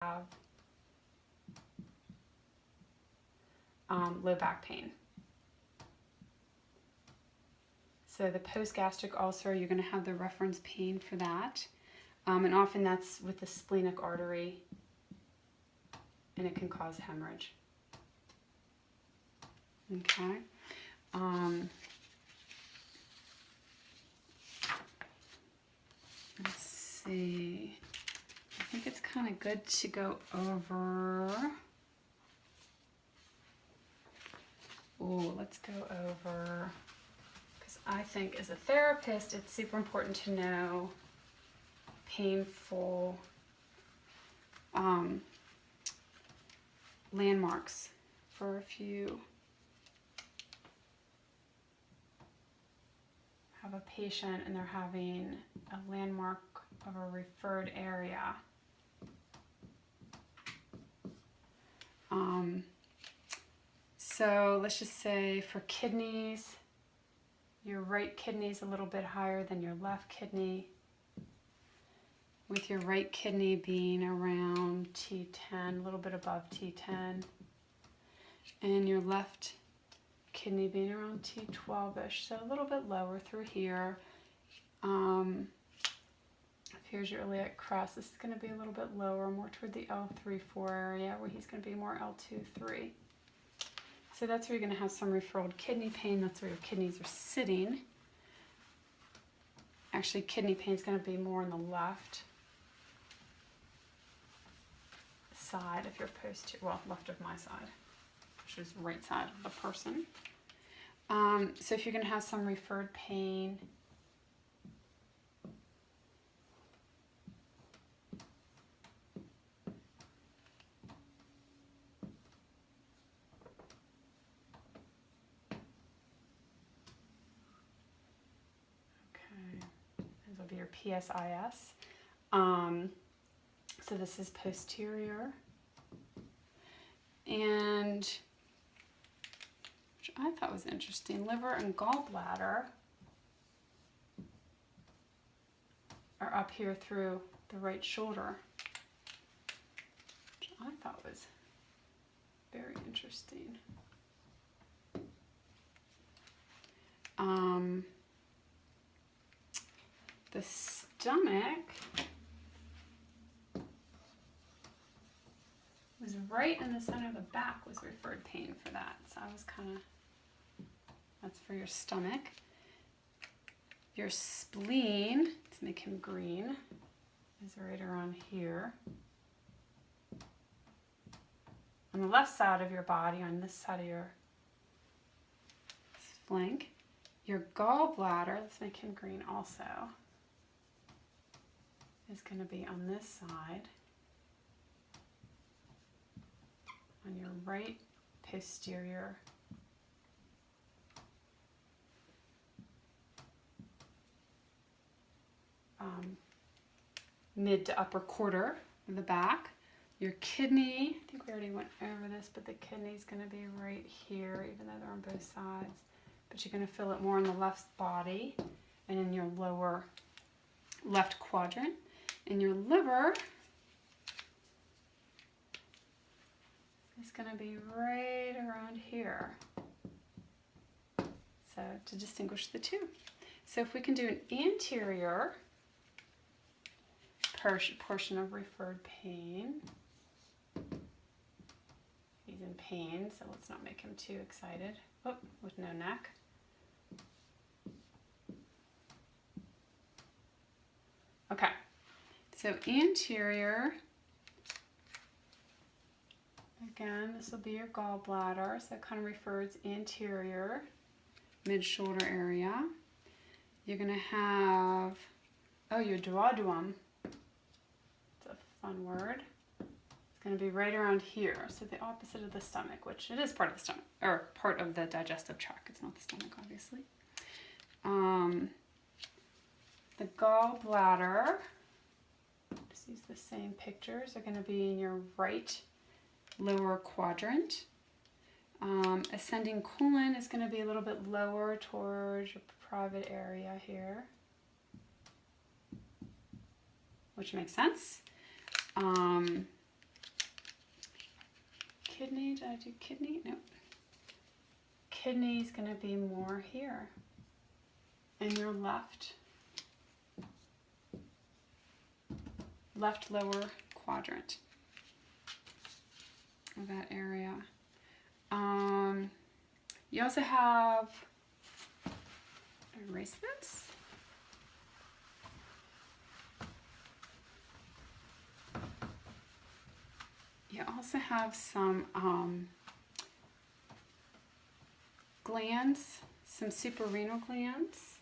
have low back pain. So the post-gastric ulcer, you're going to have the reference pain for that. And often that's with the splenic artery, and it can cause hemorrhage. Okay. Let's see. I think it's kind of good to go over. Oh, let's go over, because I think as a therapist, it's super important to know painful landmarks for a few. Have a patient and they're having a landmark of a referred area. So let's just say for kidneys, your right kidney is a little bit higher than your left kidney, with your right kidney being around T10, a little bit above T10, and your left kidney being around T12-ish, so a little bit lower through here. Here's your iliac crest. This is going to be a little bit lower, more toward the L3-4 area, where he's going to be more L2-3. So that's where you're going to have some referred kidney pain. That's where your kidneys are sitting. Actually, kidney pain is going to be more on the left side if you're left of my side, which is right side of the person. So if you're going to have some referred pain, this will be your PSIS. So this is posterior, and which I thought was interesting, liver and gallbladder are up here through the right shoulder, which I thought was very interesting. The stomach was right in the center of the back, was referred pain for that. So I was that's for your stomach. Your spleen, let's make him green, is right around here. On the left side of your body, on this side of your flank. Your gallbladder, let's make him green also, is going to be on this side, on your right posterior. Mid to upper quarter of the back. Your kidney, I think we already went over this, but the kidney is going to be right here, even though they're on both sides. But you're going to feel it more in the left body and in your lower left quadrant. And your liver is going to be right around here. So to distinguish the two. So if we can do an anterior portion of referred pain. He's in pain, so let's not make him too excited. Oh, with no neck. Okay, so anterior, again, this will be your gallbladder, so it kind of refers anterior, mid-shoulder area. You're going to have, your duodenum. It's a fun word. It's going to be right around here, so the opposite of the stomach, which it is part of the stomach, or part of the digestive tract. It's not the stomach, obviously. The gallbladder, just use the same pictures, are going to be in your right lower quadrant. Ascending colon is going to be a little bit lower towards your private area here, which makes sense. kidney. Did I do kidney? Nope. Kidney is going to be more here in your left lower quadrant of that area. You also have, erase this. You also have some glands, some suprarenal glands.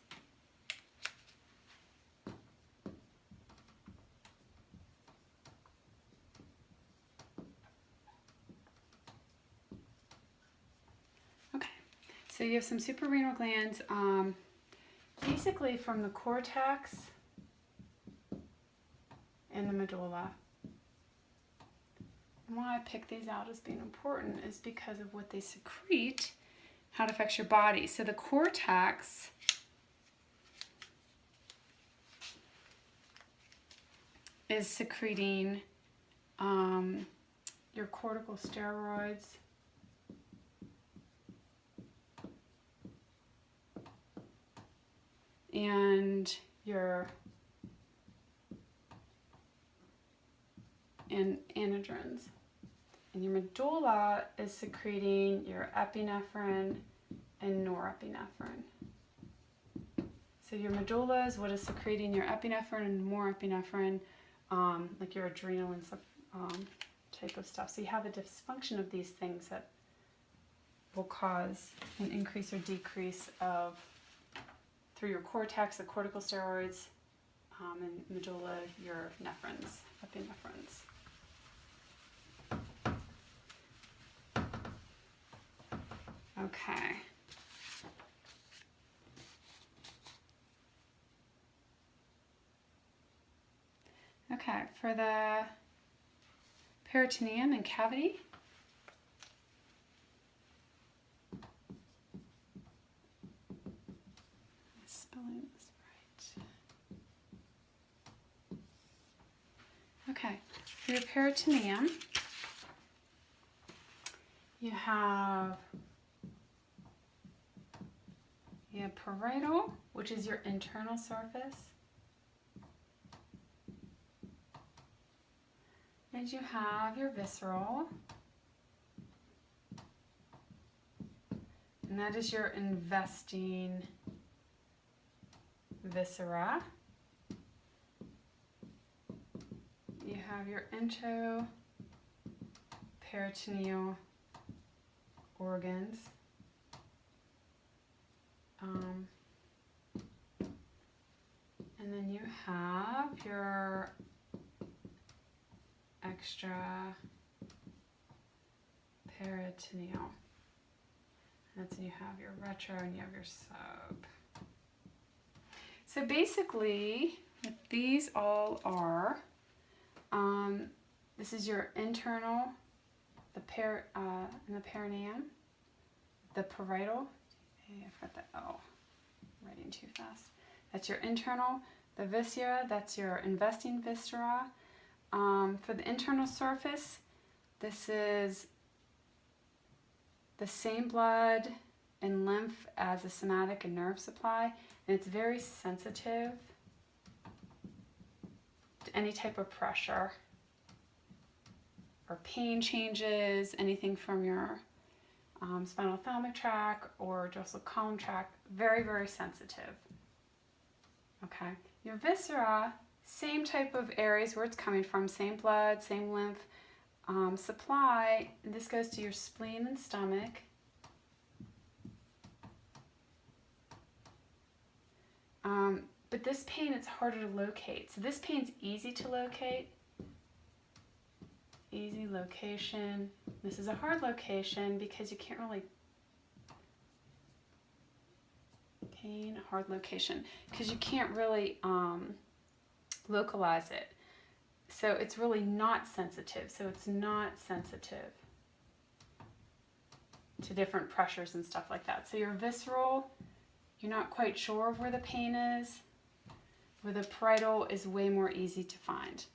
Okay, so you have some suprarenal glands, basically from the cortex and the medulla. And why I pick these out as being important is because of what they secrete, how it affects your body. So the cortex is secreting your corticosteroids, and your anandrogens. And your medulla is secreting your epinephrine and norepinephrine. So your medulla is what is secreting your epinephrine and norepinephrine, like your adrenal and type of stuff. So you have a dysfunction of these things that will cause an increase or decrease of, through your cortex, the corticosteroids, and medulla, your nephrins, epinephrines. Okay. Okay, for the peritoneum and cavity, spelling this right. Okay, for your peritoneum, you have parietal, which is your internal surface. And you have your visceral. And that is your investing viscera. You have your entoperitoneal organs. And then you have your extraperitoneal. That's when you have your retro and you have your sub. So basically, what these all are, this is your internal, in the perineum, the parietal. Hey, I forgot the O. Writing too fast. That's your internal. The viscera, that's your investing viscera. For the internal surface, this is the same blood and lymph as the somatic and nerve supply, and it's very sensitive to any type of pressure or pain changes, anything from your spinal thalamic tract or dorsal column tract, very, very sensitive. Okay, your viscera, same type of areas where it's coming from, same blood, same lymph supply. And this goes to your spleen and stomach. But this pain, it's harder to locate. So this pain's easy to locate. Easy location. This is a hard location because you can't really, pain, hard location, because you can't really localize it. So it's really not sensitive. So it's not sensitive to different pressures and stuff like that. So your visceral, you're not quite sure of where the pain is. Where the parietal is way more easy to find.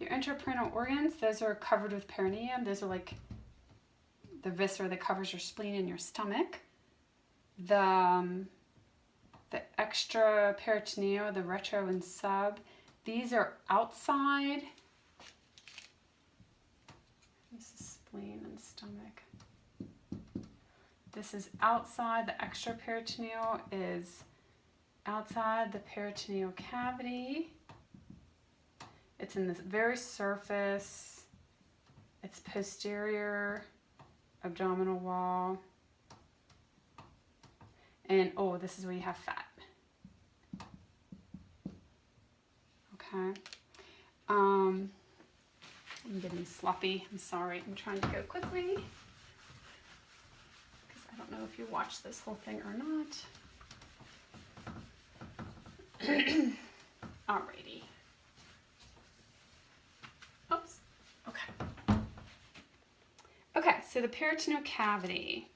Your intraperitoneal organs, those are covered with perineum. Those are like the viscera that covers your spleen and your stomach. The extraperitoneal, the retro and sub, these are outside. This is spleen and stomach. This is outside. The extraperitoneal is outside the peritoneal cavity. It's in this very surface. It's posterior abdominal wall. And oh, this is where you have fat. Okay. I'm getting sloppy. I'm sorry. I'm trying to go quickly because I don't know if you watched this whole thing or not. Alrighty. Oops. Okay. Okay, so the peritoneal cavity.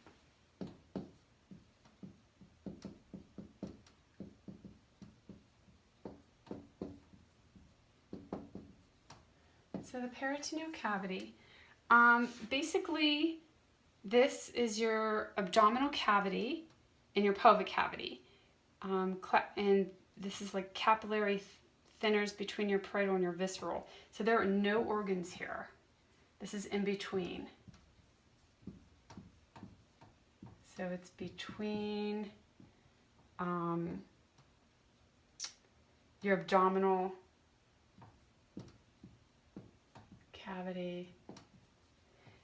So the peritoneal cavity, basically this is your abdominal cavity and your pelvic cavity. And this is like capillary thinners between your parietal and your visceral. So there are no organs here. This is in between. So it's between your abdominal cavity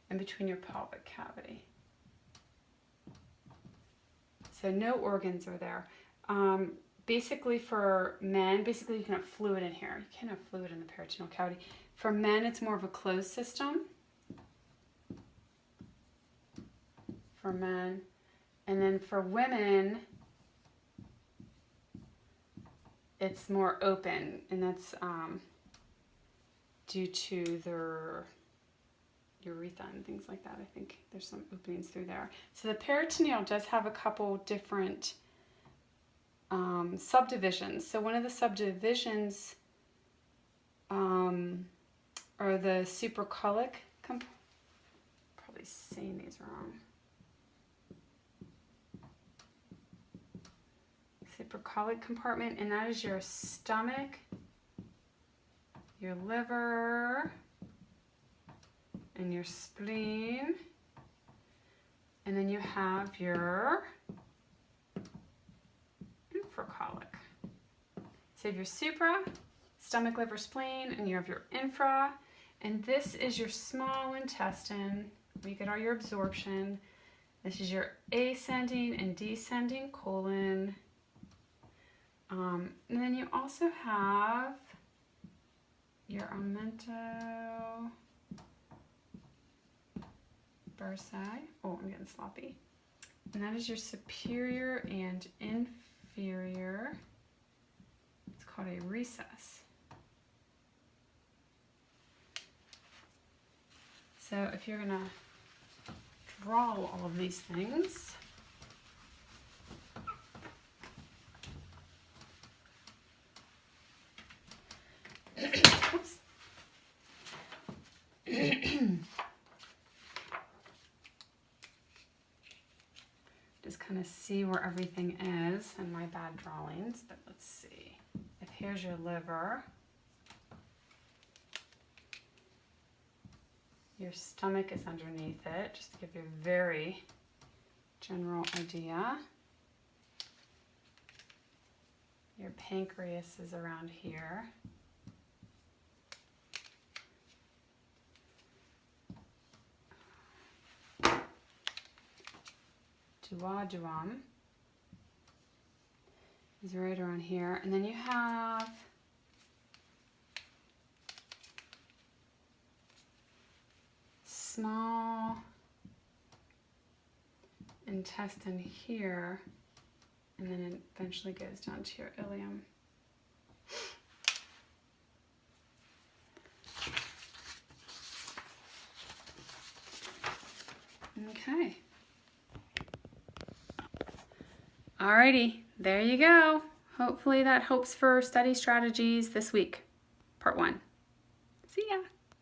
and between your pelvic cavity. So no organs are there. Basically for men, you can have fluid in here. You can't have fluid in the peritoneal cavity. For men, it's more of a closed system. For men. And then for women, it's more open, and that's due to their urethra and things like that. I think there's some openings through there. So the peritoneal does have a couple different subdivisions. So one of the subdivisions are the supracolic, probably saying these wrong. Supracolic compartment, and that is your stomach, your liver, and your spleen. And then you have your infracolic. So you have your supra, stomach, liver, spleen, and you have your infra. And this is your small intestine, where you get all your absorption. This is your ascending and descending colon. And then you also have your aumento bursae. Oh, I'm getting sloppy. And that is your superior and inferior. It's called a recess. So if you're gonna draw all of these things, oops. Just kind of see where everything is in my bad drawings, but let's see. If here's your liver, your stomach is underneath it, just to give you a very general idea. Your pancreas is around here. Duodenum is right around here. And then you have small intestine here, and then it eventually goes down to your ileum. Okay. Alrighty, there you go. Hopefully that helps for study strategies this week, part 1.